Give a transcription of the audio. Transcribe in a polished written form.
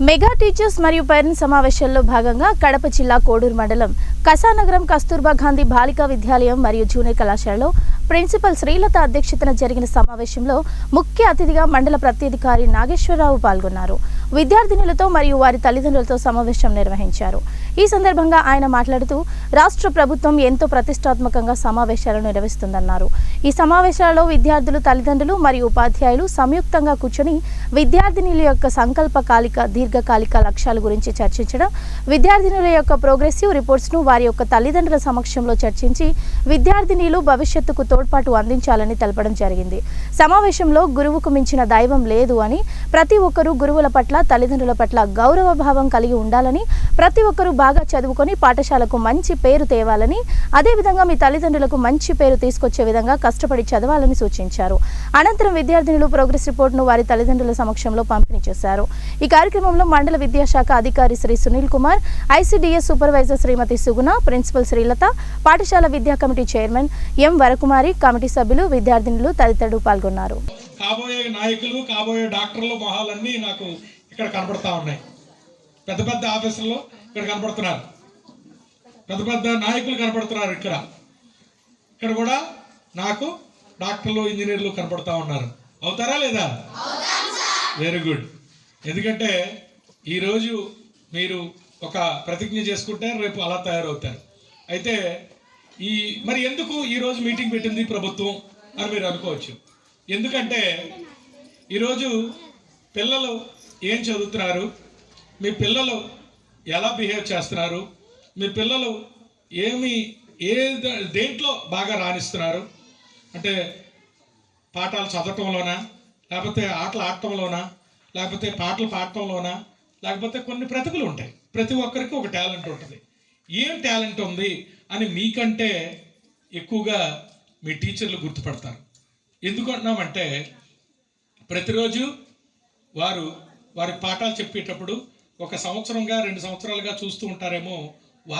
Mega teachers మరియు parents సమావేశంలో భాగంగా కడప జిల్లా కోడూరు మండలం కసానగరం కస్తూర్బా గాంధీ బాలికా విద్యాలయం మరియు జూనియర్ కళాశాలలో ప్రిన్సిపల్ శ్రీలత అధ్యక్షతన జరిగిన సమావేశంలో ముఖ్య అతిథిగా మండల ప్రత్యేధికారి నాగేశ్వరరావు పాల్గొన్నారు. విద్యార్థినులతో మరియు వారి తల్లిదండ్రులతో సమావేశం నిర్వహించారు. ఈ సందర్భంగా ఆయన మాట్లాడుతూ రాష్ట్ర ప్రభుత్వం ఎంతో ప్రతిష్టాత్మకంగా సమావేశాలను నిర్వహిస్తుందన్నారు. ఈ సమావేశాలలో విద్యార్థులు, తల్లిదండ్రులు మరియు ఉపాధ్యాయులు సంయుక్తంగా కూర్చొని విద్యార్థినుల యొక్క సంకల్పకాలిక, దీర్ఘకాలిక లక్ష్యాల గురించి చర్చించడం, విద్యార్థినుల యొక్క ప్రోగ్రెసివ్ రిపోర్ట్స్ ను వారి యొక్క తల్లిదండ్రుల సమక్షంలో చర్చించి విద్యార్థినులు భవిష్యత్తుకు తోడ్పాటు అందించాలని తెలపడం జరిగింది. సమావేశంలో గురువుకు మించిన దైవం లేదు అని, ప్రతి ఒక్కరూ గురువుల పట్ల, తల్లిదండ్రుల పట్ల గౌరవ భావం కలిగి ఉండాలని, ప్రతి ఒక్కరూ బాగా చదువుకొని పాఠశాలకు మంచి పేరు తేవాలని, అదేవిధంగా మీ తల్లిదండ్రులకు మంచి పేరు తీసుకొచ్చే విధంగా కష్టపడి చదవాలని సూచించారు. అనంతరం విద్యార్థినులు ప్రోగ్రెస్ రిపోర్ట్ను వారి తల్లిదండ్రుల సమక్షంలో పంపిణీ చేశారు. ఈ కార్యక్రమంలో మండల విద్యాశాఖ అధికారి శ్రీ సునీల్ కుమార్, ఐసిడిఎస్ సూపర్వైజర్ శ్రీమతి సుగుణ, ప్రిన్సిపల్ శ్రీలత, పాఠశాల విద్యా committee chairman M Varakumari, committee సభ్యులు, విద్యార్థినులు తదితరులు పాల్గొన్నారు. కాబోయే నాయకులు, కాబోయే డాక్టర్లు మొహాలన్నీ నాకు ఇక్కడ కనబడతా ఉన్నాయి. పెద్ద పెద్ద ఆఫీసుల్లో ఇక్కడ కనబడుతున్నారు, పెద్ద పెద్ద నాయకులు కనబడుతున్నారు. ఇక్కడ కూడా నాకు డాక్టర్లు, ఇంజనీర్లు కనబడుతూ ఉన్నారు. అవుతారా లేదా? Very good. ఎందుకంటే ఈరోజు మీరు ఒక ప్రతిజ్ఞ చేసుకుంటే రేపు అలా తయారవుతారు. అయితే మరి ఎందుకు ఈరోజు మీటింగ్ పెట్టింది ప్రభుత్వం అని మీరు అనుకోవచ్చు. ఎందుకంటే ఈరోజు పిల్లలు ఏం చదువుతున్నారు, మీ పిల్లలు ఎలా బిహేవ్ చేస్తున్నారు, మీ పిల్లలు దేంట్లో బాగా రాణిస్తున్నారు అంటే పాఠాలు చదవటంలోనా, లేకపోతే ఆటలు ఆడటంలోనా, లేకపోతే పాటలు పాడటంలోనా, లేకపోతే కొన్ని ప్రతిభలు ఉంటాయి. ప్రతి ఒక్కరికి ఒక టాలెంట్ ఉంటుంది. ఏం టాలెంట్ ఉంది అని మీకంటే ఎక్కువగా మీ టీచర్లు గుర్తుపడతారు. ఎందుకు అంటున్నామంటే ప్రతిరోజు వారి పాఠాలు చెప్పేటప్పుడు 1 సంవత్సరంగా 2 సంవత్సరాలుగా చూస్తూ ఉంటారేమో